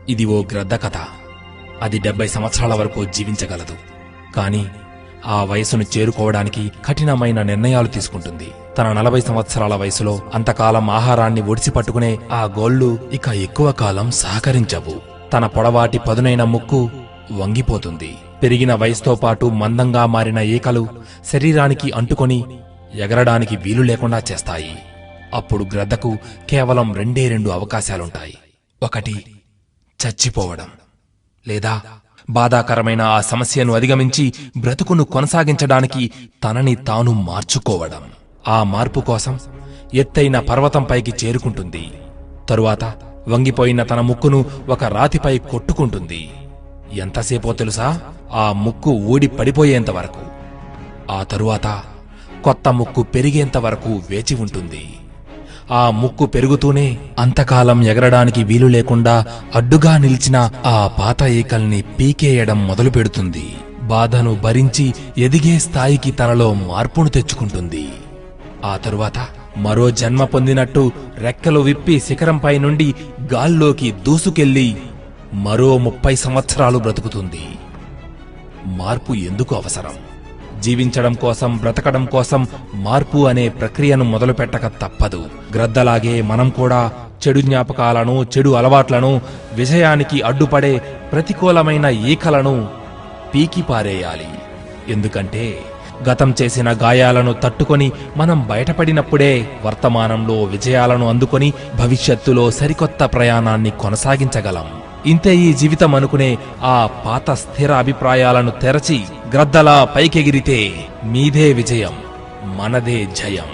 ఇది ఓ గ్రద్ద కథ. అది 70 సంవత్సరాల వరకు జీవించగలదు. కాని ఆ వయసును చేరుకోవడానికి కఠినమైన నిర్ణయాలు తీసుకుంటుంది. తన 40 సంవత్సరాల వయసులో అంతకాలం ఆహారాన్ని ఒడిసిపట్టుకునే ఆ గోళ్లు ఇక ఎక్కువ కాలం సహకరించవు. తన పొడవాటి పదునైన ముక్కు వంగిపోతుంది. పెరిగిన వయసుతో పాటు మందంగా మారిన ఈకలు శరీరానికి అంటుకొని ఎగరడానికి వీలు లేకుండా చేస్తాయి. అప్పుడు గ్రద్దకు కేవలం 2 అవకాశాలుంటాయి. ఒకటి, చచ్చిపోవడం, లేదా బాధాకరమైన ఆ సమస్యను అధిగమించి బ్రతుకును కొనసాగించడానికి తనని తాను మార్చుకోవడం. ఆ మార్పు కోసం ఎత్తైన పర్వతంపైకి చేరుకుంటుంది. తరువాత వంగిపోయిన తన ముక్కును ఒక రాతిపై కొట్టుకుంటుంది. ఎంతసేపో తెలుసా? ఆ ముక్కు ఊడి పడిపోయేంత వరకు. ఆ తరువాత కొత్త ముక్కు పెరిగేంత వరకు వేచి ఉంటుంది. ఆ ముక్కు పెరుగుతూనే అంతకాలం ఎగరడానికి వీలు లేకుండా అడ్డుగా నిలిచిన ఆ పాత ఈకల్ని పీకేయడం మొదలుపెడుతుంది. బాధను భరించి ఎదిగే స్థాయికి తనలో మార్పును తెచ్చుకుంటుంది. ఆ తరువాత మరో జన్మ పొందినట్టు రెక్కలు విప్పి శిఖరంపై నుండి గాల్లోకి దూసుకెళ్లి మరో 30 సంవత్సరాలు బ్రతుకుతుంది. మార్పు ఎందుకు అవసరం? జీవించడం కోసం, బ్రతకడం కోసం మార్పు అనే ప్రక్రియను మొదలుపెట్టక తప్పదు. గ్రద్దలాగే మనం కూడా చెడు జ్ఞాపకాలను, చెడు అలవాట్లను, విజయానికి అడ్డుపడే ప్రతికూలమైన ఈకలను పీకిపారేయాలి. ఎందుకంటే గతం చేసిన గాయాలను తట్టుకొని మనం బయటపడినప్పుడే వర్తమానంలో విజయాలను అందుకొని భవిష్యత్తులో సరికొత్త ప్రయాణాన్ని కొనసాగించగలం. ఇంతే ఈ జీవితం అనుకునే ఆ పాత స్థిర అభిప్రాయాలను తెరచి గ్రద్దలా పైకెగిరితే మీదే విజయం, మనదే జయం.